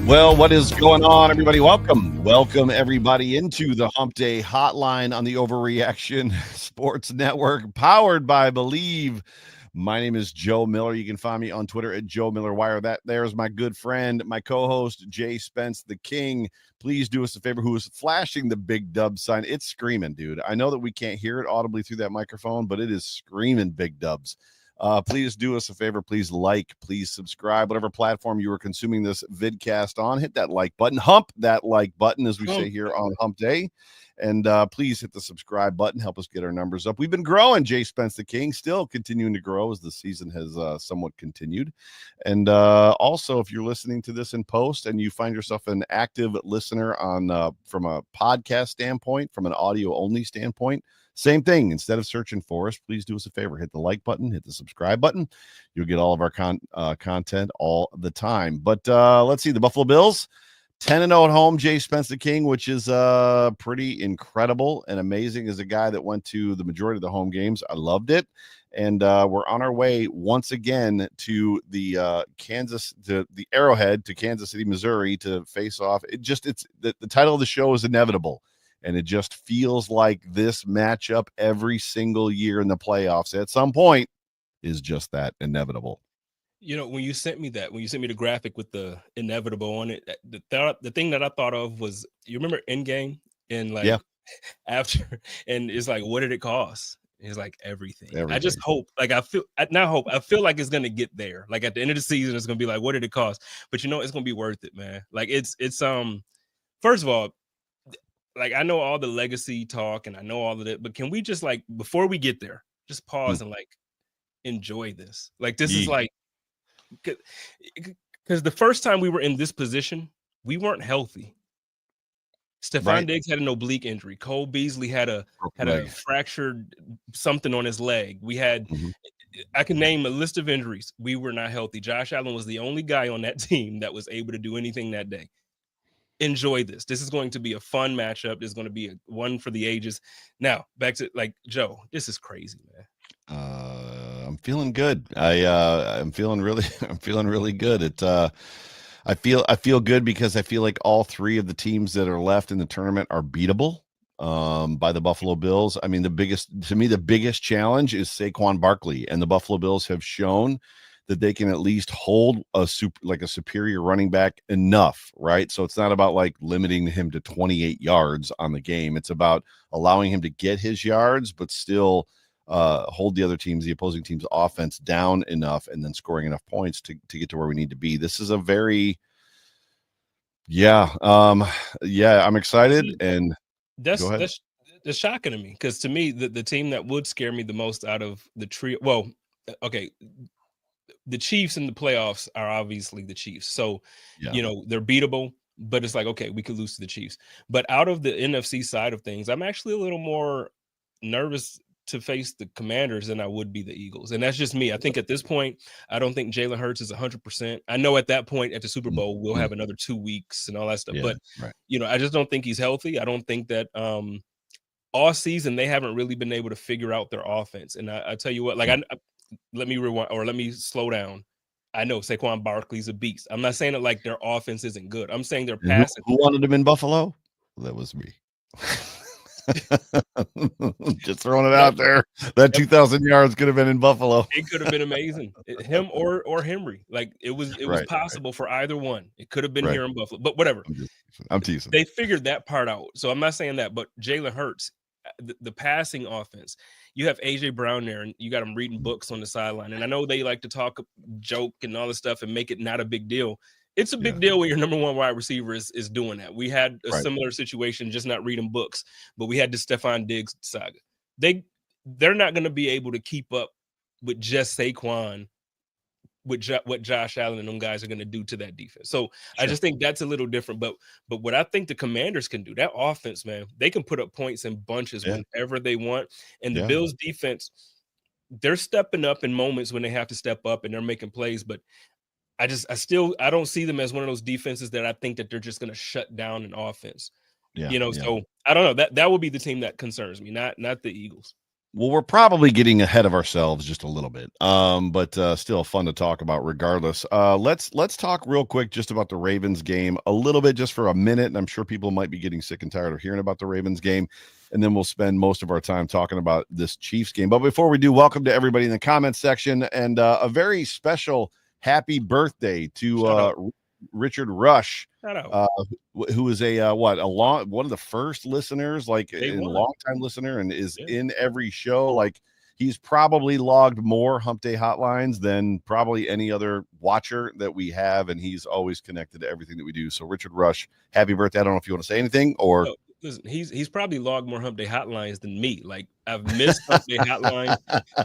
Well, what is going on, everybody? Welcome, everybody, into the Hump Day Hotline on the Overreaction Sports Network, powered by Believe. My name is Joe Miller. You can find me on Twitter at Joe Miller Wire. That there's my good friend, my co-host, Jay Spence, the King. Please do us a favor. Who is flashing the big dub sign? It's screaming, dude. I know that we can't hear it audibly through that microphone, but it is screaming big dubs. Please do us a favor. Please please subscribe, whatever platform you are consuming this vidcast on. Hit that like button, hump that like button, as we say here on Hump Day. And please hit the subscribe button. Help us get our numbers up. We've been growing, Jay Spence the King, still continuing to grow as the season has somewhat continued. And also, if you're listening to this in post and you find yourself an active listener on from a podcast standpoint, from an audio only standpoint, same thing. Instead of searching for us, please do us a favor. Hit the like button, hit the subscribe button. You'll get all of our content all the time. But let's see, the Buffalo Bills, 10-0 at home, Jay Spence the King, which is pretty incredible and amazing. As a guy that went to the majority of the home games, I loved it. And we're on our way once again to the Arrowhead, to Kansas City, Missouri, to face off. It's the title of the show is inevitable. And it just feels like this matchup every single year in the playoffs at some point is just that, inevitable. You know, when you sent me the graphic with the inevitable on it, the thing that I thought of was, you remember Endgame? And like, yeah. After, and it's like, what did it cost? It's like everything. I just hope, like, I feel like it's gonna get there. Like at the end of the season, it's gonna be like, what did it cost? But you know, it's gonna be worth it, man. Like it's first of all, like, I know all the legacy talk and I know all of it, but can we just, like, before we get there, just pause and like enjoy this? Like, this is like, because the first time we were in this position, we weren't healthy. Stephon Diggs had an oblique injury. Cole Beasley had a fractured something on his leg. We had, I can name a list of injuries. We were not healthy. Josh Allen was the only guy on that team that was able to do anything that day. Enjoy this. This is going to be a fun matchup. There's going to be one for the ages. Now, back to, like, Joe, this is crazy, man. I'm feeling good. I'm feeling really good. I feel good because I feel like all three of the teams that are left in the tournament are beatable by the Buffalo Bills. I mean, the biggest challenge is Saquon Barkley, and the Buffalo Bills have shown that they can at least hold a superior running back enough, right? So it's not about like limiting him to 28 yards on the game. It's about allowing him to get his yards, but still hold the opposing team's offense down enough and then scoring enough points to get to where we need to be. This is a very, I'm excited. And that's shocking to me, because to me, the team that would scare me the most out of the trio, well, okay, the Chiefs in the playoffs are obviously the Chiefs. So, you know, they're beatable, but it's like, okay, we could lose to the Chiefs. But out of the NFC side of things, I'm actually a little more nervous to face the Commanders than I would be the Eagles. And that's just me. I think at this point, I don't think Jalen Hurts is 100%. I know at that point at the Super Bowl, we'll have another 2 weeks and all that stuff. But, you know, I just don't think he's healthy. I don't think that all season they haven't really been able to figure out their offense. And I tell you what, like, let me rewind, or let me slow down. I know Saquon Barkley's a beast. I'm not saying that like their offense isn't good. I'm saying they're passing. Who wanted him in Buffalo? That was me. Just throwing it out there. That 2,000 yards could have been in Buffalo. It could have been amazing. Him or Henry. Like it was possible for either one. It could have been here in Buffalo, but whatever. I'm teasing. They figured that part out. So I'm not saying that, but Jalen Hurts, the passing offense, you have AJ Brown there and you got him reading books on the sideline. And I know they like to talk, joke and all this stuff and make it not a big deal. It's a big deal when your number one wide receiver is doing that. We had a similar situation, just not reading books, but we had the Stephon Diggs saga. They're not going to be able to keep up with just Saquon, with what Josh Allen and them guys are going to do to that defense. So I just think that's a little different. But what I think the Commanders can do, that offense, man, they can put up points in bunches whenever they want. And the Bills defense, they're stepping up in moments when they have to step up and they're making plays. But I don't see them as one of those defenses that I think that they're just going to shut down an offense. So I don't know, that would be the team that concerns me, not the Eagles. Well, we're probably getting ahead of ourselves just a little bit, but still fun to talk about regardless. Let's talk real quick just about the Ravens game a little bit, just for a minute, and I'm sure people might be getting sick and tired of hearing about the Ravens game, and then we'll spend most of our time talking about this Chiefs game. But before we do, welcome to everybody in the comments section, and a very special happy birthday to Richard Rush, who is one of the first listeners, like a long time listener, and is in every show. Like, he's probably logged more Hump Day hotlines than probably any other watcher that we have, and he's always connected to everything that we do. So Richard Rush, happy birthday. I don't know if you want to say anything or listen, he's probably logged more Hump Day hotlines than me. Like, I've missed Hump Day hotlines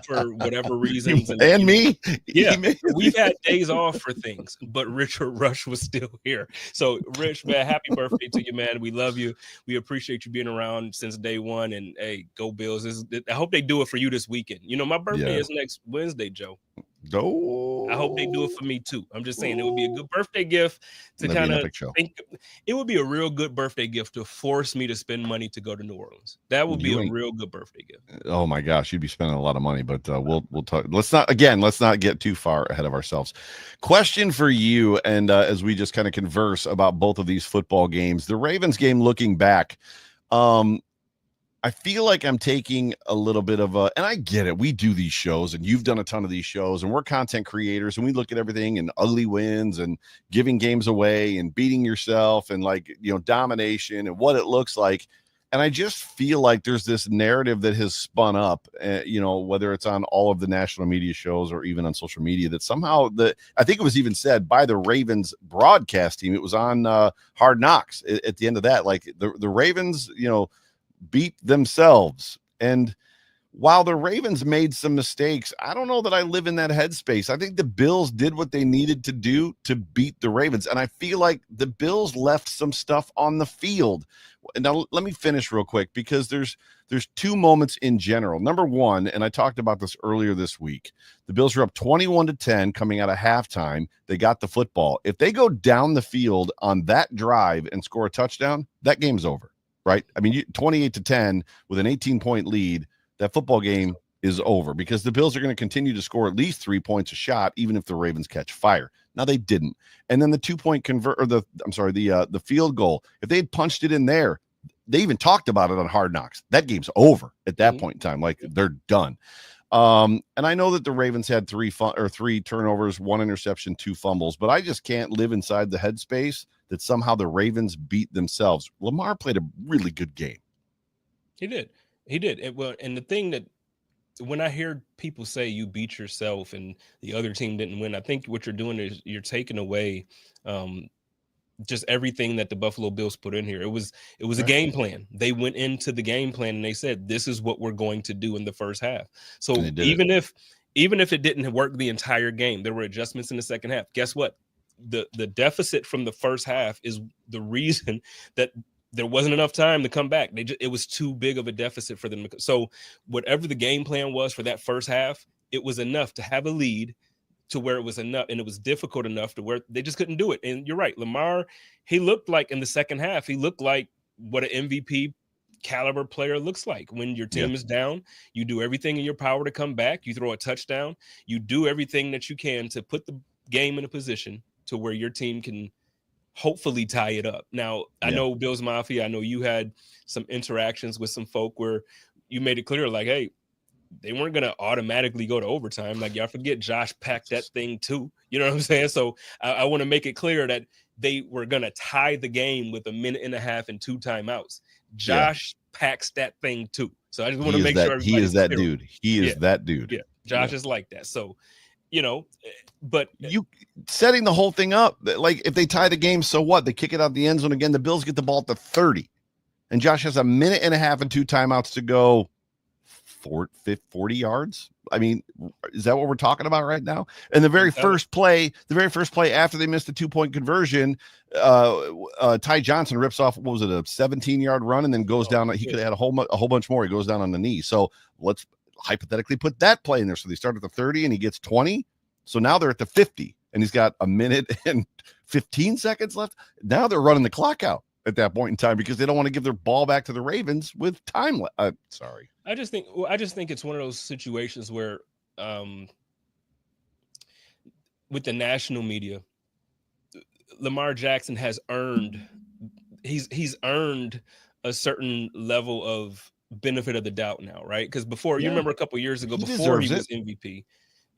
for whatever reasons. And me? Yeah, we've had days off for things, but Richard Rush was still here. So, Rich, man, happy birthday to you, man. We love you. We appreciate you being around since day one. And, hey, go Bills. I hope they do it for you this weekend. You know, my birthday is next Wednesday, Joe. I hope they do it for me too. I'm just saying it would be a good birthday gift to kind of think. It would be a real good birthday gift to force me to spend money to go to New Orleans. That would be a real good birthday gift. Oh my gosh, you'd be spending a lot of money, but we'll talk. Let's not get too far ahead of ourselves. Question for you, and as we just kind of converse about both of these football games, the Ravens game, looking back, I feel like I'm taking a little bit of and I get it. We do these shows, and you've done a ton of these shows, and we're content creators, and we look at everything and ugly wins and giving games away and beating yourself and, like, you know, domination and what it looks like. And I just feel like there's this narrative that has spun up, you know, whether it's on all of the national media shows or even on social media, that somehow I think it was even said by the Ravens broadcast team. It was on Hard Knocks at the end of that. Like, the Ravens, you know, beat themselves. And while the Ravens made some mistakes, I don't know that I live in that headspace. I think the Bills did what they needed to do to beat the Ravens. And I feel like the Bills left some stuff on the field. Now, let me finish real quick, because there's two moments in general. Number one, and I talked about this earlier this week, the Bills were up 21-10 coming out of halftime. They got the football. If they go down the field on that drive and score a touchdown, that game's over. Right? I mean, 28-10 with an 18-point lead, that football game is over, because the Bills are going to continue to score at least 3 points a shot, even if the Ravens catch fire. Now, they didn't. And then the 2-point the field goal, if they had punched it in there, they even talked about it on Hard Knocks. That game's over at that point in time. Like, they're done. And I know that the Ravens had three turnovers, 1 interception, 2 fumbles, but I just can't live inside the headspace that somehow the Ravens beat themselves. Lamar played a really good game. He did. And the thing that, when I hear people say you beat yourself and the other team didn't win, I think what you're doing is you're taking away just everything that the Buffalo Bills put in here. It was a game plan. They went into the game plan and they said, this is what we're going to do in the first half. So even if it didn't work the entire game, there were adjustments in the second half. Guess what? The deficit from the first half is the reason that there wasn't enough time to come back. It was too big of a deficit for them. So whatever the game plan was for that first half, it was enough to have a lead, to where it was enough, and it was difficult enough to where they just couldn't do it. And you're right, Lamar, he looked like in the second half, he looked like what an MVP caliber player looks like. When your team is down, you do everything in your power to come back. You throw a touchdown. You do everything that you can to put the game in a position to where your team can hopefully tie it up. Now, I know Bills Mafia, I know you had some interactions with some folk where you made it clear, like, hey, they weren't going to automatically go to overtime. Like, y'all forget Josh packed that thing too. You know what I'm saying? So I want to make it clear that they were going to tie the game with 1.5 minutes and 2 timeouts. Josh packs that thing too. So I just want to make sure he is that dude. He is that dude. Yeah. Josh is like that. So, you know, but you setting the whole thing up, like, if they tie the game, so what? They kick it out the end zone again. The Bills get the ball at the 30, and Josh has 1.5 minutes and 2 timeouts to go 40 yards. I mean, is that what we're talking about right now? And the very first play after they missed the 2-point conversion, Ty Johnson rips off, what was it, a 17-yard run, and then goes down. He could have had a whole bunch more. He goes down on the knee. So let's hypothetically put that play in there. So they start at the 30 and he gets 20. So now they're at the 50 and he's got 1 minute and 15 seconds left. Now they're running the clock out. at that point in time because they don't want to give their ball back to the Ravens with time. Sorry. I just think it's one of those situations where with the national media, Lamar Jackson has earned he's earned a certain level of benefit of the doubt now, right? Because before, you remember a couple of years ago, before he was MVP,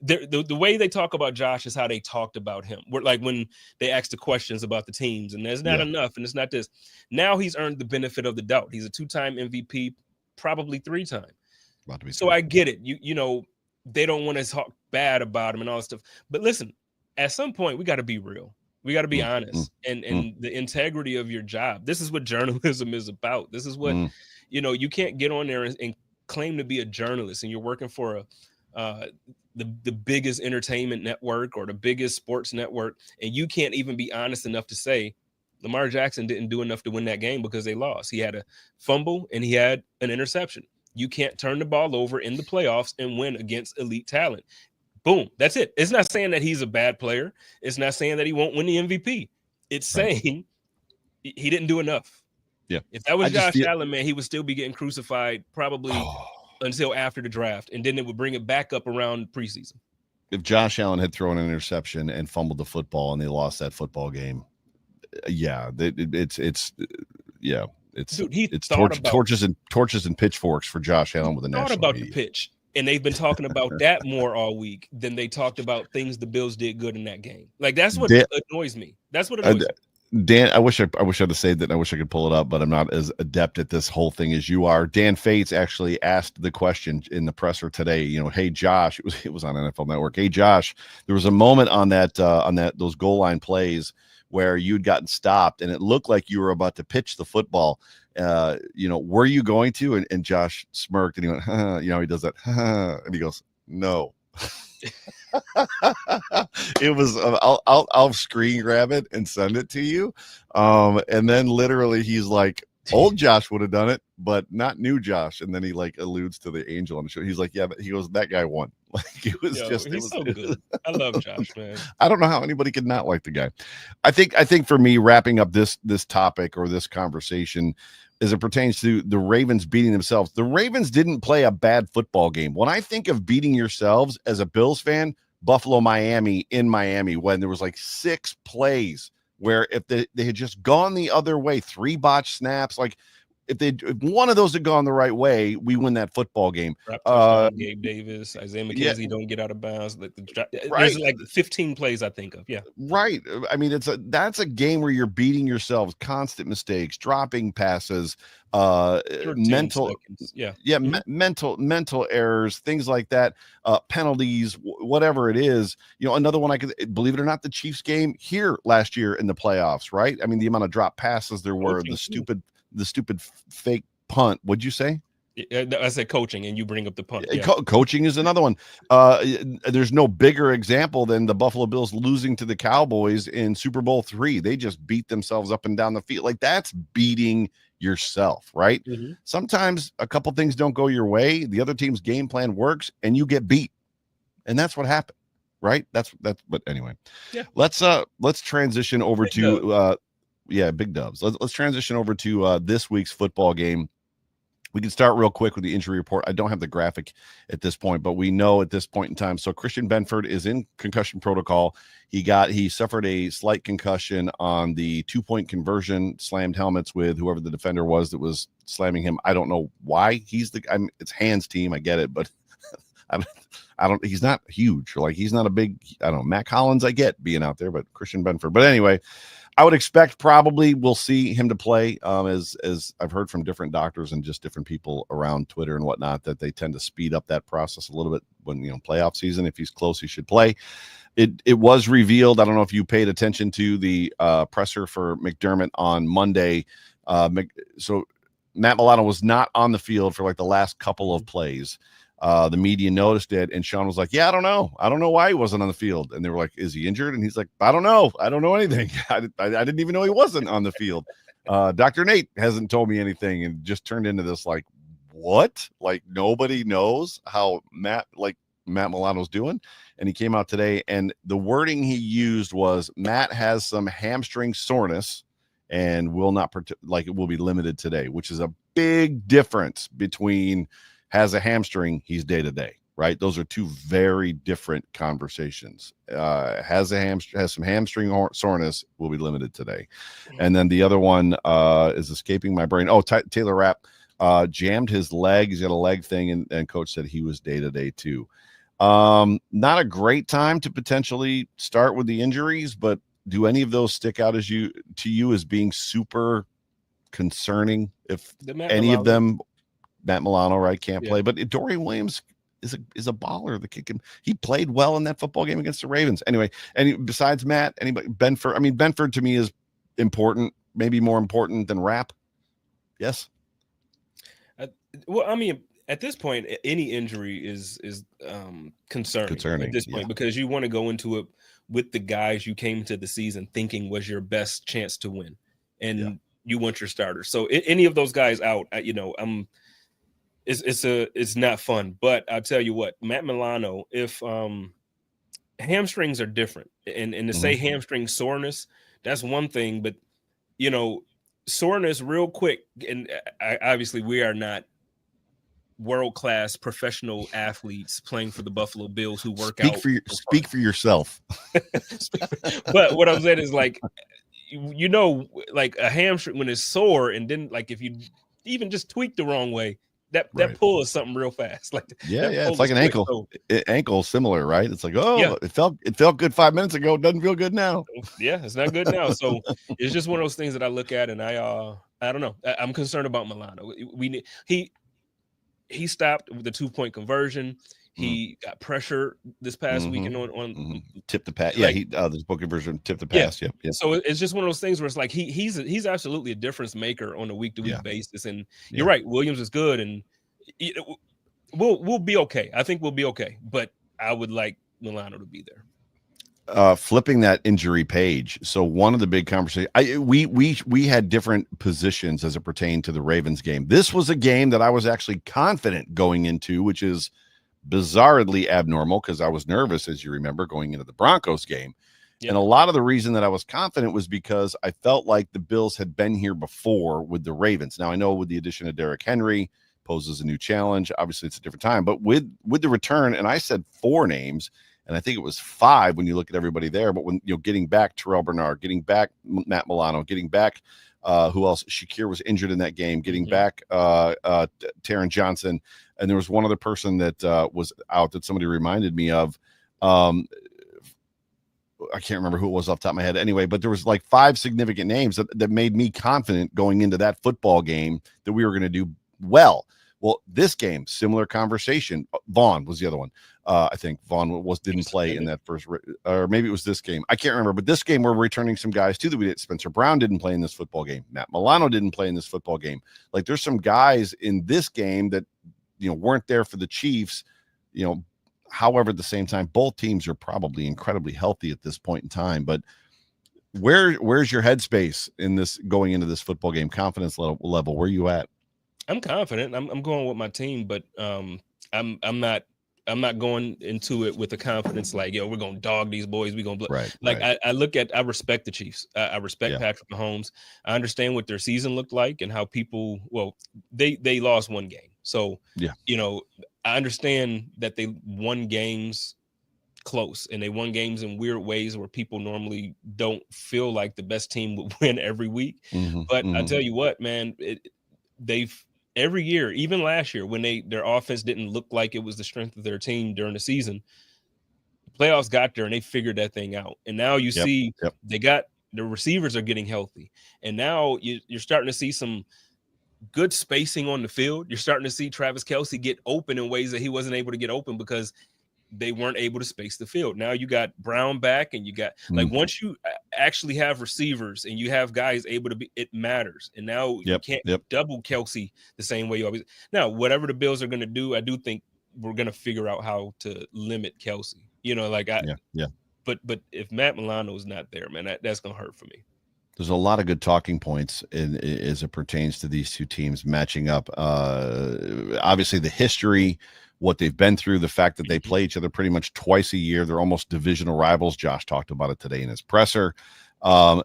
the way they talk about Josh is how they talked about him. Like when they asked the questions about the teams, and there's not enough, and it's not this. Now he's earned the benefit of the doubt. He's a 2-time MVP, probably 3-time. So I get it. You know, they don't want to talk bad about him and all that stuff. But listen, at some point, we got to be real. We got to be honest, and the integrity of your job. This is what journalism is about. This is what, you know, you can't get on there and claim to be a journalist and you're working for the biggest entertainment network or the biggest sports network, and you can't even be honest enough to say Lamar Jackson didn't do enough to win that game because they lost. He had a fumble and he had an interception. You can't turn the ball over in the playoffs and win against elite talent. Boom. That's it. It's not saying that he's a bad player. It's not saying that he won't win the MVP. It's saying he didn't do enough. Yeah. If that was Josh Allen, man, he would still be getting crucified probably until after the draft, and then it would bring it back up around preseason. If Josh Allen had thrown an interception and fumbled the football and they lost that football game, it's torches and pitchforks for Josh Allen with the national about media. The pitch. And they've been talking about that more all week than they talked about things the Bills did good in that game. Like, that's what annoys me. That's what annoys me. Dan, I wish I'd have said that. I wish I could pull it up, but I'm not as adept at this whole thing as you are. Dan Fates actually asked the question in the presser today. You know, hey Josh, it was on NFL Network. Hey Josh, there was a moment on those goal line plays where you'd gotten stopped, and it looked like you were about to pitch the football. You know, were you going to? And Josh smirked and he went, huh, you know, he does that, huh, and he goes, no. It was I'll screen grab it and send it to you. And then literally he's like, old Josh would have done it, but not new Josh. And then he like alludes to the angel on the show. He's like, yeah, but he goes, that guy won. Like it was he's so good. I love Josh, man. I don't know how anybody could not like the guy. I think for me, wrapping up this topic or this conversation as it pertains to the Ravens beating themselves, the Ravens didn't play a bad football game. When I think of beating yourselves as a Bills fan, Buffalo, Miami, in Miami, when there was like 6 plays where if they had just gone the other way, 3 botched snaps, like if one of those had gone the right way, we win that football game. Gabe Davis, Isaiah McKenzie don't get out of bounds. There's like 15 plays I think of. Yeah. Right. I mean, that's a game where you're beating yourselves, constant mistakes, dropping passes, mental errors, things like that, penalties, whatever it is. You know, another one I could, believe it or not, the Chiefs game here last year in the playoffs, right? I mean, the amount of drop passes there were, the stupid fake punt. What'd you say? I said coaching, and you bring up the punt. Yeah. Coaching is another one. There's no bigger example than the Buffalo Bills losing to the Cowboys in Super Bowl III. They just beat themselves up and down the field. Like, that's beating yourself, right? Mm-hmm. Sometimes a couple things don't go your way. The other team's game plan works, and you get beat, and that's what happened, right? That's. But anyway, let's transition over to. Big dubs. Let's transition over to this week's football game. We can start real quick with the injury report. I don't have the graphic at this point, but we know at this point in time. So Christian Benford is in concussion protocol. He suffered a slight concussion on the 2-point conversion, slammed helmets with whoever the defender was that was slamming him. I don't know why it's hands team. I get it, but he's not huge. Like, he's not a big, I don't know, Matt Collins, I get being out there, but Christian Benford. But anyway, I would expect probably we'll see him to play, as I've heard from different doctors and just different people around Twitter and whatnot, that they tend to speed up that process a little bit when, playoff season. If he's close, he should play. It was revealed. I don't know if you paid attention to the presser for McDermott on Monday. So Matt Milano was not on the field for like the last couple of plays. The media noticed it, and Sean was like, yeah, I don't know why he wasn't on the field. And they were like, is he injured? And he's like, I don't know anything. I didn't even know he wasn't on the field. Dr. Nate hasn't told me anything, and just turned into this like, what? Like, nobody knows how Matt Milano's doing. And he came out today, and the wording he used was Matt has some hamstring soreness, and will not it will be limited today, which is a big difference between has a hamstring, he's day to day, right? Those are two very different conversations. Has some hamstring soreness, will be limited today. And then the other one is escaping my brain. Oh, Taylor Rapp jammed his leg. He's got a leg thing, and coach said he was day to day too. Not a great time to potentially start with the injuries, but do any of those stick out to you as being super concerning? If any of them, Matt Milano, right, can't play, but Dorian Williams is a baller. He played well in that football game against the Ravens. Anyway, besides Matt, anybody, Benford? I mean, Benford to me is important, maybe more important than Rapp. Yes. Well, I mean, at this point, any injury is concerning at this point, because you want to go into it with the guys you came to the season thinking was your best chance to win, and you want your starters. So any of those guys out, it's not fun. But I'll tell you what, Matt Milano, if hamstrings are different, and to say hamstring soreness, that's one thing, but soreness real quick, and obviously we are not world-class professional athletes playing for the Buffalo Bills who work out. Speak for yourself. But what I'm saying is, like a hamstring when it's sore, and then if you even just tweak the wrong way, that pull is something real fast. It's like an ankle. Ankle similar, right? It's like, it felt good 5 minutes ago, it doesn't feel good now. Yeah, it's not good now. So it's just one of those things that I look at, and I don't know. I'm concerned about Milano. He stopped with the 2-point conversion. He got pressure this past weekend on tip the pass. The 2-point conversion, tip the pass. Yep. So it's just one of those things where it's like he's absolutely a difference maker on a week-to-week basis. And you're right, Williams is good, and we'll be okay. I think we'll be okay. But I would like Milano to be there. Flipping that injury page. So one of the big conversations, we had different positions as it pertained to the Ravens game. This was a game that I was actually confident going into, which is bizarrely abnormal because I was nervous, as you remember, going into the Broncos game. Yep. And a lot of the reason that I was confident was because I felt like the Bills had been here before with the Ravens. Now I know with the addition of Derrick Henry poses a new challenge. Obviously it's a different time, but with the return, and I said 4 names, and I think it was 5 when you look at everybody there. But when getting back Terrell Bernard, getting back Matt Milano, getting back who else? Shakir was injured in that game. Getting back Taron Johnson, and there was one other person that was out that somebody reminded me of. I can't remember who it was off the top of my head. Anyway, but there was 5 significant names that made me confident going into that football game that we were going to do well. Well, this game, similar conversation. Vaughn was the other one. I think Vaughn didn't play in that first, or maybe it was this game. I can't remember. But this game, we're returning some guys too that we did. Spencer Brown didn't play in this football game. Matt Milano didn't play in this football game. There's some guys in this game that weren't there for the Chiefs. However, at the same time, both teams are probably incredibly healthy at this point in time. But where's your headspace in this going into this football game? Confidence level, where are you at? I'm confident. I'm going with my team, but I'm not going into it with the confidence we're gonna dog these boys. We're gonna I respect the Chiefs. I respect Patrick Mahomes. I understand what their season looked like and how they lost 1 game. So I understand that they won games close, and they won games in weird ways where people normally don't feel like the best team would win every week. But I tell you what, man, they've every year, even last year, when their offense didn't look like it was the strength of their team during the season, the playoffs got there and they figured that thing out. And now you see they got the receivers are getting healthy, and now you're starting to see some good spacing on the field. You're starting to see Travis Kelce get open in ways that he wasn't able to get open because they weren't able to space the field. Now you got Brown back, and you got once you actually have receivers and you have guys able to be, it matters. And now you can't double Kelce the same way you always. Now, whatever the Bills are going to do, I do think we're going to figure out how to limit Kelce. But if Matt Milano is not there, man, that's going to hurt for me. There's a lot of good talking points as it pertains to these two teams matching up. Obviously, the history, what they've been through, the fact that they play each other pretty much twice a year. They're almost divisional rivals. Josh talked about it today in his presser.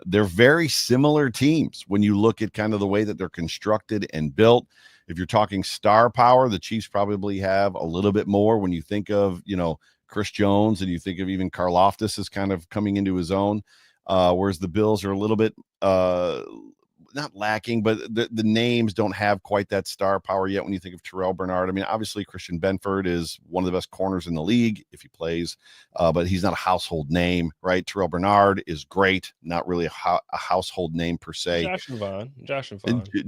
They're very similar teams when you look at kind of the way that they're constructed and built. If you're talking star power, the Chiefs probably have a little bit more when you think of, Chris Jones, and you think of even Karlaftis is kind of coming into his own, whereas the Bills are a little bit not lacking, but the names don't have quite that star power yet when you think of Terrell Bernard. I mean, obviously Christian Benford is one of the best corners in the league if he plays, but he's not a household name, right? Terrell Bernard is great, not really a household name per se. Josh and Vaughn,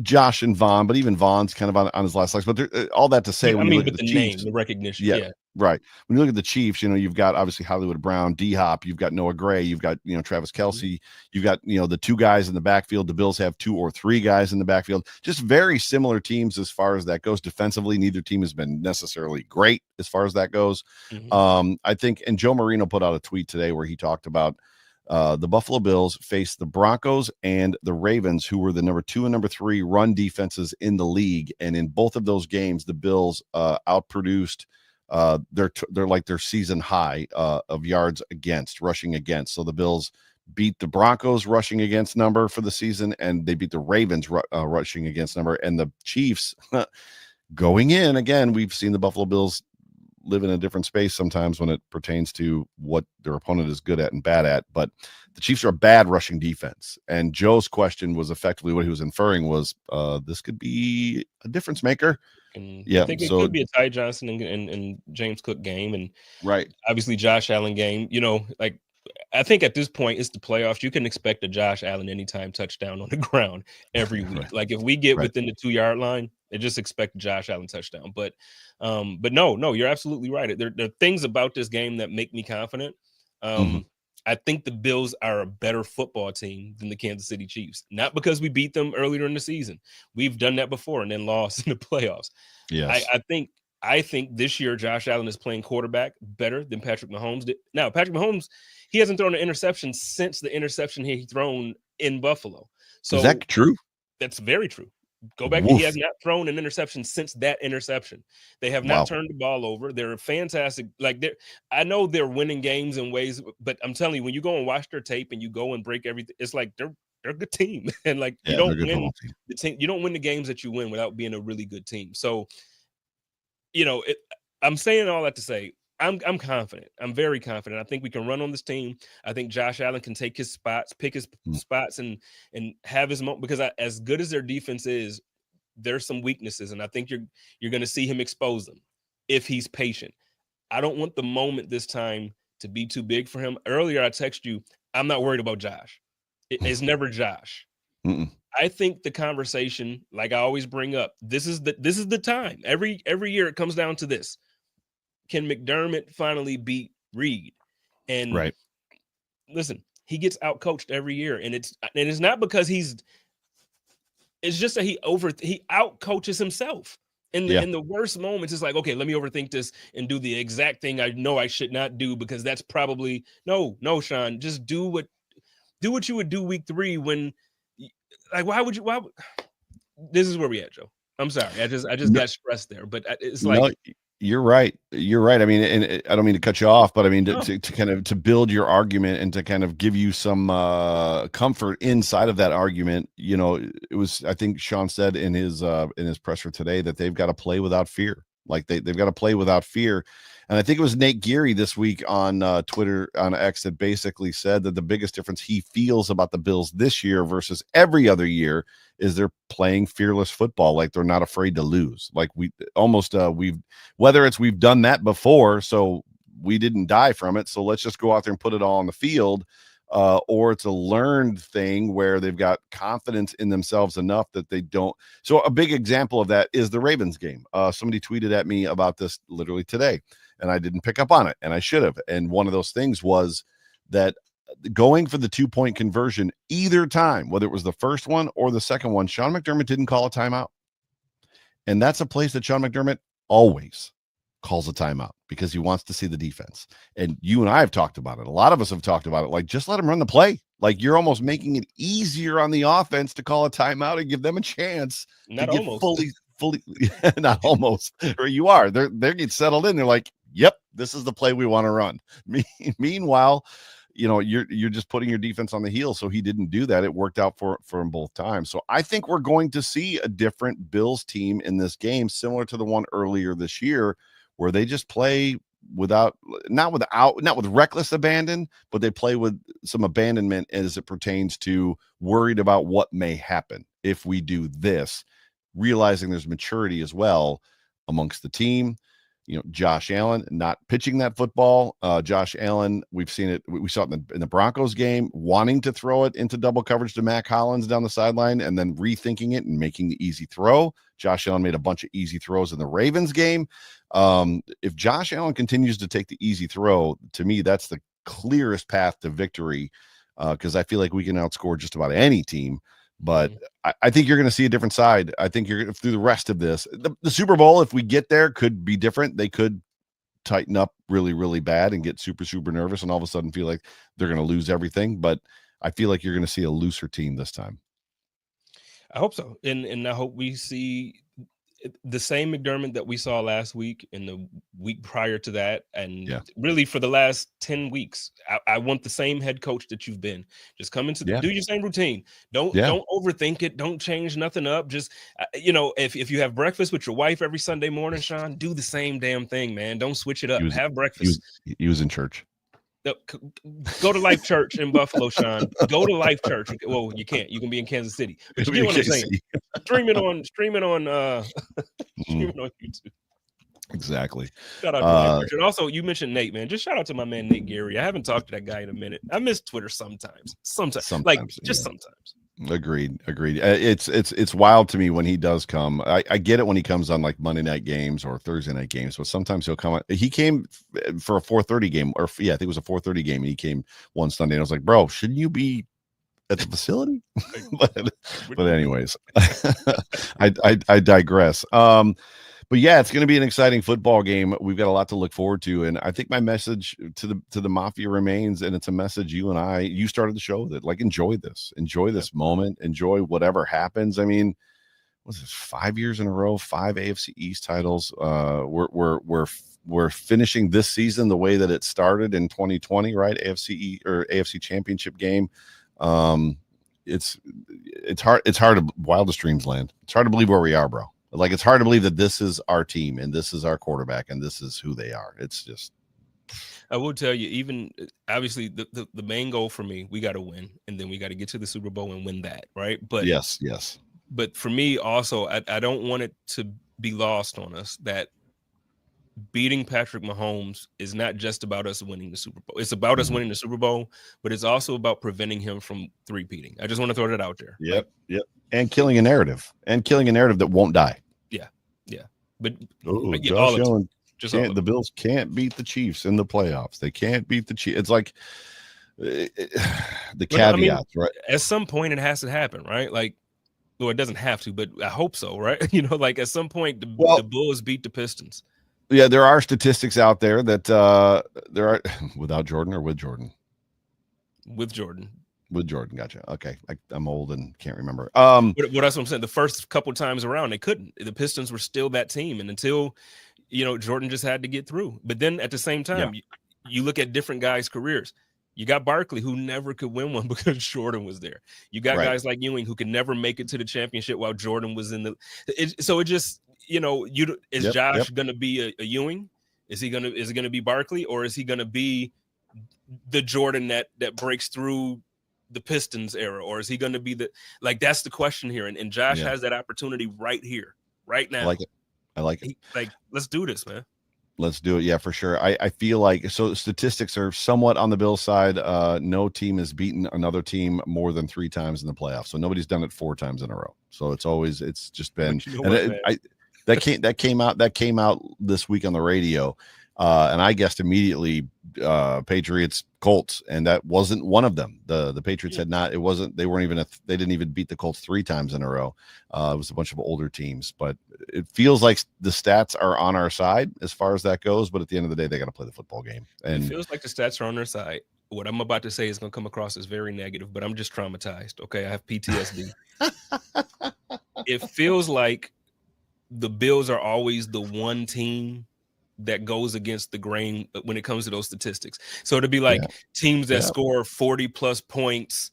Josh and Vaughn, but even Vaughn's kind of on his last legs. But all that to say, when you look at the Chiefs, name, the recognition, yeah. Right. When you look at the Chiefs, you've got obviously Hollywood Brown, D-Hop, you've got Noah Gray, you've got, Travis Kelce, you've got, the two guys in the backfield. The Bills have 2 or 3 guys in the backfield. Just very similar teams as far as that goes. Defensively, neither team has been necessarily great as far as that goes. I think, and Joe Marino put out a tweet today where he talked about the Buffalo Bills faced the Broncos and the Ravens, who were the number 2 and number 3 run defenses in the league. And in both of those games, the Bills outproduced they're like their season high of yards against, rushing against. So the Bills beat the Broncos rushing against number for the season, and they beat the Ravens rushing against number. And the Chiefs going in again, we've seen the Buffalo Bills live in a different space sometimes when it pertains to what their opponent is good at and bad at. But the Chiefs are a bad rushing defense. And Joe's question was effectively what he was inferring was this could be a difference maker. And I think it could be a Ty Johnson and James Cook game, and obviously Josh Allen game. I think at this point it's the playoffs. You can expect a Josh Allen anytime touchdown on the ground every week. Like if we get within the 2-yard line, they just expect Josh Allen touchdown. But no, you're absolutely right. There are things about this game that make me confident. I think the Bills are a better football team than the Kansas City Chiefs. Not because we beat them earlier in the season. We've done that before and then lost in the playoffs. Yes. I think this year Josh Allen is playing quarterback better than Patrick Mahomes did. Now, Patrick Mahomes, he hasn't thrown an interception since the interception he thrown in Buffalo. So is that true? That's very true. Go back. He has not thrown an interception since that interception. They have not turned the ball over. They're fantastic. I know they're winning games in ways, but I'm telling you, when you go and watch their tape and you go and break everything, it's like they're a good team. And you don't win the team. You don't win the games that you win without being a really good team. So, I'm saying all that to say, I'm confident. I'm very confident. I think we can run on this team. I think Josh Allen can take his spots, pick his spots, and have his moment. Because as good as their defense is, there's some weaknesses, and I think you're going to see him expose them if he's patient. I don't want the moment this time to be too big for him. Earlier, I texted you, I'm not worried about Josh. It's never Josh. I think the conversation, like I always bring up, this is the time. Every year it comes down to this. Can McDermott finally beat Reed? And listen, he gets outcoached every year, and it's not because it's just that he outcoaches himself. In the worst moments, it's like, okay, let me overthink this and do the exact thing I know I should not do, because that's probably no, Sean, just do what you would do week 3 when, why would this is where we at, Joe. I'm sorry. I just got stressed there, but it's like, no, you're right. I mean, and I don't mean to cut you off, but I mean to kind of to build your argument and to kind of give you some comfort inside of that argument. It was, I think Sean said in his presser today that they've got to play without fear. Like they've got to play without fear. And I think it was Nate Geary this week on Twitter, on X, that basically said that the biggest difference he feels about the Bills this year versus every other year is they're playing fearless football. Like they're not afraid to lose. Like we've done that before, so we didn't die from it. So let's just go out there and put it all on the field. Or it's a learned thing where they've got confidence in themselves enough that they don't. So a big example of that is the Ravens game. Somebody tweeted at me about this literally today, and I didn't pick up on it, and I should have. And one of those things was that going for the 2-point conversion either time, whether it was the first one or the second one, Sean McDermott didn't call a timeout. And that's a place that Sean McDermott always calls a timeout because he wants to see the defense. And you and I have talked about it. A lot of us have talked about it. Like, just let him run the play. Like, you're almost making it easier on the offense to call a timeout and give them a chance to get fully not almost, or you are. They get settled in. They're like, yep, this is the play we want to run. Meanwhile, you're just putting your defense on the heel. So he didn't do that. It worked out for him both times. So I think we're going to see a different Bills team in this game, similar to the one earlier this year, where they just play not with reckless abandon, but they play with some abandonment as it pertains to worried about what may happen if we do this, realizing there's maturity as well amongst the team. Josh Allen not pitching that football. Josh Allen, we've seen it. We saw it in the Broncos game, wanting to throw it into double coverage to Mac Hollins down the sideline and then rethinking it and making the easy throw. Josh Allen made a bunch of easy throws in the Ravens game. If Josh Allen continues to take the easy throw, to me, that's the clearest path to victory, because I feel like we can outscore just about any team. But I think you're going to see a different side. I think you're through the rest of this. The Super Bowl, if we get there, could be different. They could tighten up really, really bad and get super, super nervous and all of a sudden feel like they're going to lose everything. But I feel like you're going to see a looser team this time. I hope so. And I hope we see the same McDermott that we saw last week and the week prior to that, and really for the last 10 weeks. I want the same head coach that you've been. Just come into do your same routine. Don't overthink it. Don't change nothing up. Just if you have breakfast with your wife every Sunday morning, Sean, do the same damn thing, man. Don't switch it up. Have breakfast. He was in church. Go to Life Church in Buffalo, Sean. Go to Life Church. Well, you can't. You can be in Kansas City. But you get what I'm saying. Stream it on stream it on YouTube. Exactly. Shout out to Life Church. And also, you mentioned Nate, man. Just shout out to my man Nate Geary. I haven't talked to that guy in a minute. I miss Twitter sometimes. Sometimes. Agreed. It's wild to me when he does come. I get it when he comes on like Monday night games or Thursday night games, but sometimes he'll come. He came for a 4:30 game, or I think it was a 4:30 game, and he came one Sunday, and I was like, bro, shouldn't you be at the facility? but anyways, I digress. But yeah, it's going to be an exciting football game. We've got a lot to look forward to, and I think my message to the Mafia remains, and it's a message you started the show with it. Like, enjoy this moment, enjoy whatever happens. I mean, what's this? 5 years in a row, 5 AFC East titles. We're finishing this season the way that it started in 2020, right? AFC Championship Game. It's hard to wildest dreams land. It's hard to believe where we are, bro. Like, it's hard to believe that this is our team and this is our quarterback and this is who they are. It's just. I will tell you, even obviously the main goal for me, we got to win, and then we got to get to the Super Bowl and win that, right? But yes. But for me also, I don't want it to be lost on us that beating Patrick Mahomes is not just about us winning the Super Bowl. It's about us winning the Super Bowl, but it's also about preventing him from three-peating. I just want to throw that out there. Yep. And killing a narrative that won't die. Yeah. But Josh Allen, the Bills can't beat the Chiefs in the playoffs. They can't beat the Chiefs. It's like the caveats, right? At some point, it has to happen, right? Like, well, it doesn't have to, but I hope so, right? Like at some point, the Bulls beat the Pistons. Yeah, there are statistics out there that there are without Jordan or with Jordan. With Jordan. With Jordan, gotcha. Okay, I'm old and can't remember. But that's what I'm saying. The first couple times around, they couldn't. The Pistons were still that team, and until Jordan just had to get through. But then at the same time, you look at different guys' careers. You got Barkley, who never could win one because Jordan was there. You got guys like Ewing, who could never make it to the championship while Jordan was in the. So it just is Josh going to be a Ewing? Is it going to be Barkley, or is he going to be the Jordan that breaks through the Pistons era, or is he going to be that's the question here, and Josh has that opportunity right here, right now. I like it. Let's do this, man. Let's do it. Yeah, for sure. I feel like statistics are somewhat on the Bills side. No team has beaten another team more than 3 times in the playoffs. So nobody's done it 4 times in a row. So it's just been that came out this week on the radio. And I guessed immediately Patriots Colts, and that wasn't one of them. The Patriots had not. It wasn't. They weren't even. They didn't even beat the Colts 3 times in a row. It was a bunch of older teams, but it feels like the stats are on our side as far as that goes. But at the end of the day, they got to play the football game. And it feels like the stats are on their side. What I'm about to say is going to come across as very negative, but I'm just traumatized. Okay, I have PTSD. It feels like the Bills are always the one team that goes against the grain when it comes to those statistics. So to be like teams that score 40 plus points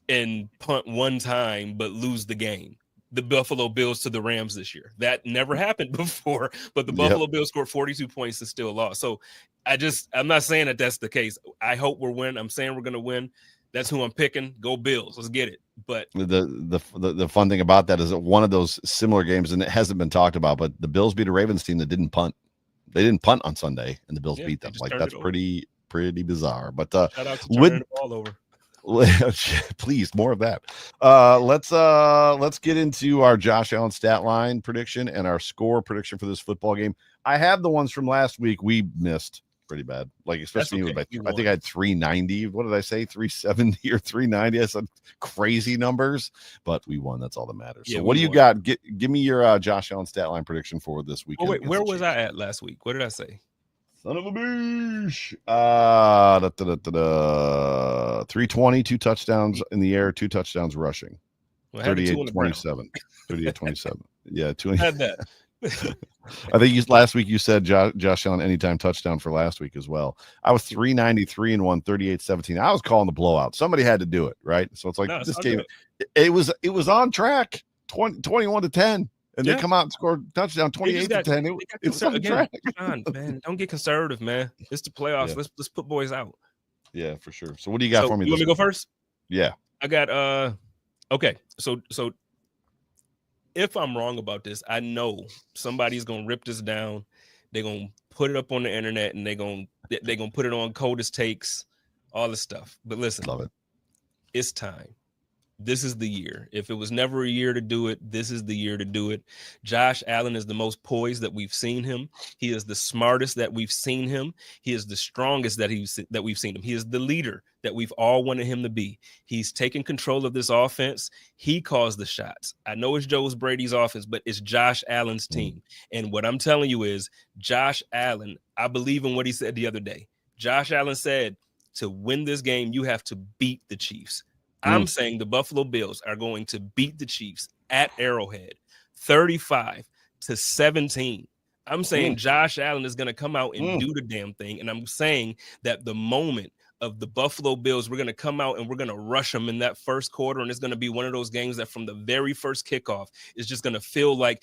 and punt one time but lose the game. The Buffalo Bills to the Rams this year. That never happened before, but the Buffalo Bills scored 42 points and still lost. So I'm not saying that that's the case. I hope we're winning. I'm saying we're going to win. That's who I'm picking. Go Bills. Let's get it. But the fun thing about that is that one of those similar games, and it hasn't been talked about, but the Bills beat a Ravens team that didn't punt. They didn't punt on Sunday, and the Bills beat them. Like, that's pretty bizarre. But shout out to turning the ball over. Please, more of that. Let's get into our Josh Allen stat line prediction and our score prediction for this football game. I have the ones from last week we missed pretty bad, like especially I think I had 390. What did I say? 370 or 390? I said crazy numbers, but we won. That's all that matters. So what do you got? Give me your Josh Allen stat line prediction for this weekend. Oh, wait, where was I at last week? What did I say? Son of a bitch. 320, 2 touchdowns in the air, 2 touchdowns rushing. 38-27. 38-27. Yeah, 20. Had that. I think last week you said Josh Allen anytime touchdown for last week as well. I was 393 and 1, 38-17. I was calling the blowout. Somebody had to do it, right? So it's like this game. It was on track, 21-10. And they come out and score touchdown 28-10. It's on track. John, man, don't get conservative, man. It's the playoffs. Let's put boys out. Yeah, for sure. So what do you got for me? You want me to go first? Yeah. I got okay. So if I'm wrong about this, I know somebody's gonna rip this down. They're gonna put it up on the internet and they're gonna put it on Coldest Takes, all this stuff. But listen, love it. It's time. This is the year. If it was never a year to do it, this is the year to do it. Josh Allen is the most poised that we've seen him. He is the smartest that we've seen him. He is the strongest that we've seen him. He is the leader that we've all wanted him to be. He's taken control of this offense. He calls the shots. I know it's Joe Brady's offense, but it's Josh Allen's team. And what I'm telling you is Josh Allen, I believe in what he said the other day. Josh Allen said, to win this game, you have to beat the Chiefs. I'm saying the Buffalo Bills are going to beat the Chiefs at Arrowhead 35-17. I'm saying Josh Allen is going to come out and do the damn thing. And I'm saying that the moment of the Buffalo Bills, we're going to come out and we're going to rush them in that first quarter. And it's going to be one of those games that from the very first kickoff is just going to feel like,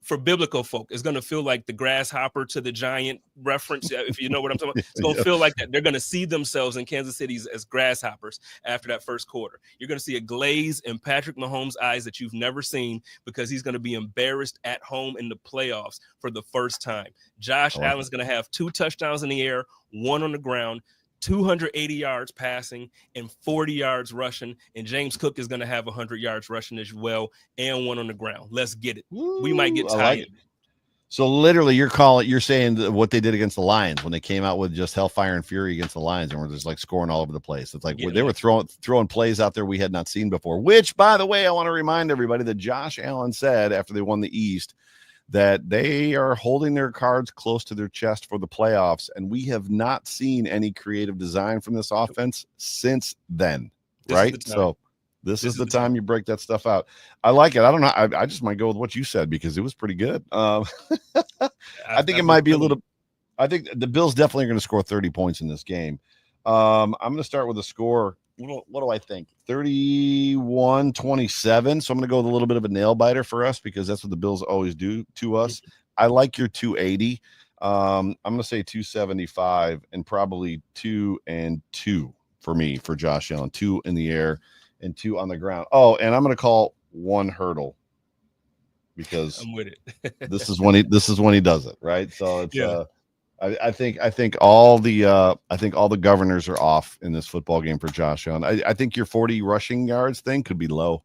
for biblical folk, it's going to feel like the grasshopper to the giant reference. If you know what I'm talking about, it's going to feel like that. They're going to see themselves in Kansas City as grasshoppers after that first quarter. You're going to see a glaze in Patrick Mahomes' eyes that you've never seen because he's going to be embarrassed at home in the playoffs for the first time. Josh Allen's going to have 2 touchdowns in the air, 1 on the ground, 280 yards passing and 40 yards rushing, and James Cook is going to have 100 yards rushing as well and 1 on the ground. Let's get it. We might get tired. Like so literally you're saying what they did against the Lions when they came out with just hellfire and fury against the Lions and were just like scoring all over the place. It's like they were throwing plays out there we had not seen before, which, by the way, I want to remind everybody that Josh Allen said after they won the East that they are holding their cards close to their chest for the playoffs, and we have not seen any creative design from this offense since then, right? So this is the time you break that stuff out. I like it. I don't know. I just might go with what you said because it was pretty good. I think it might be a little – I think the Bills definitely are going to score 30 points in this game. I'm going to start with a score. What do I think? 31-27. So I'm going to go with a little bit of a nail biter for us because that's what the Bills always do to us. I like your 280. I'm going to say 275 and probably 2 and 2 for me for Josh Allen. 2 in the air and 2 on the ground. Oh, and I'm going to call 1 hurdle because I'm with it. this is when he does it, right? So it's I think all the governors are off in this football game for Josh Allen. I think your 40 rushing yards thing could be low.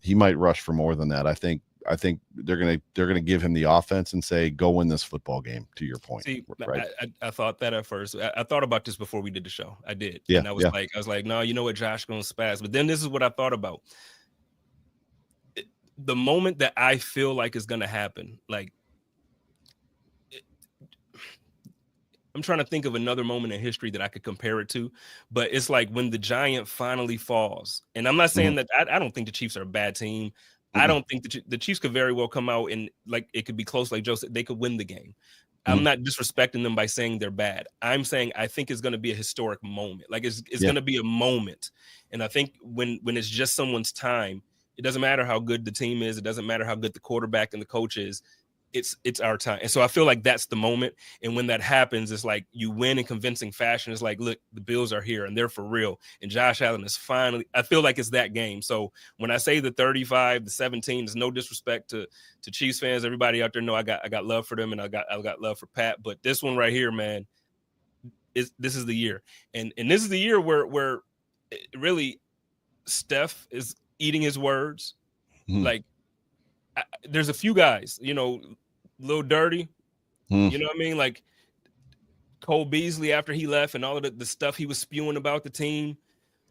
He might rush for more than that. I think they're gonna give him the offense and say, go win this football game, to your point. See, right? I thought that at first. I thought about this before we did the show. I did. Yeah. And I was like, no, you know what, Josh gonna spaz. But then this is what I thought about. The moment that I feel like is gonna happen, like I'm trying to think of another moment in history that I could compare it to, but it's like when the giant finally falls. And I'm not saying that I don't think the Chiefs are a bad team. I don't think the Chiefs could very well come out and like it could be close, like Joe said, they could win the game. I'm not disrespecting them by saying they're bad. I'm saying I think it's going to be a historic moment. Like it's going to be a moment. And I think when it's just someone's time, it doesn't matter how good the team is. It doesn't matter how good the quarterback and the coach is. It's our time. And so I feel like that's the moment. And when that happens, it's like you win in convincing fashion. It's like, look, the Bills are here and they're for real. And Josh Allen is finally, I feel like it's that game. So when I say the 35-17, there's no disrespect to Chiefs fans. Everybody out there know I got love for them and I got love for Pat. But this one right here, man, this is the year. And this is the year where really Steph is eating his words. Like, there's a few guys, you know, Lil Dirty, you know what I mean? Like Cole Beasley after he left and all of the stuff he was spewing about the team.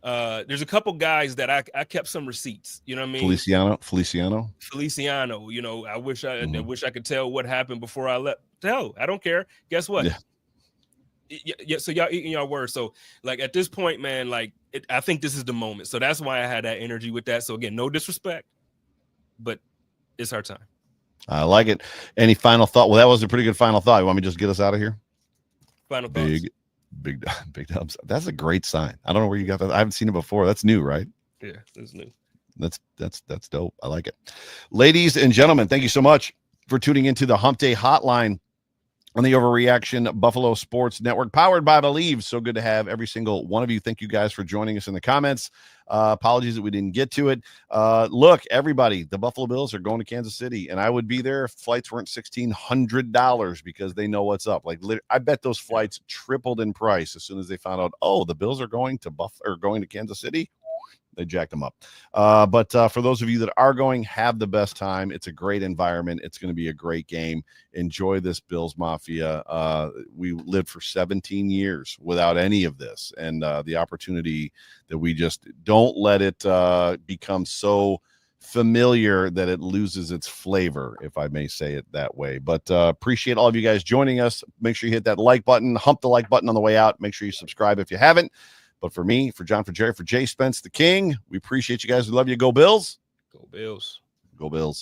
There's a couple guys that I kept some receipts, you know what I mean? Feliciano, you know, I wish I could tell what happened before I left. Hell, I don't care. Guess what? Yeah, so y'all eating your words. So like at this point, man, like I think this is the moment. So that's why I had that energy with that. So again, no disrespect, but it's our time. I like it. Any final thought? Well, that was a pretty good final thought. You want me to just get us out of here? Final thoughts. Big thumbs. That's a great sign. I don't know where you got that. I haven't seen it before. That's new, right? Yeah, that's new. That's dope. I like it. Ladies and gentlemen, thank you so much for tuning into the Hump Day Hotline on the Overreaction Buffalo Sports Network, powered by Believe. So good to have every single one of you. Thank you guys for joining us in the comments. Apologies that we didn't get to it. Look, everybody, the Buffalo Bills are going to Kansas City, and I would be there if flights weren't $1,600 because they know what's up. Like, I bet those flights tripled in price as soon as they found out, oh, the Bills are going to Kansas City. They jacked them up. But for those of you that are going, have the best time. It's a great environment. It's going to be a great game. Enjoy this Bills Mafia. We lived for 17 years without any of this. And the opportunity that we just don't let it become so familiar that it loses its flavor, if I may say it that way. But appreciate all of you guys joining us. Make sure you hit that like button, hump the like button on the way out. Make sure you subscribe if you haven't. But for me, for John, for Jerry, for Jay Spence, the King, we appreciate you guys. We love you. Go Bills. Go Bills. Go Bills.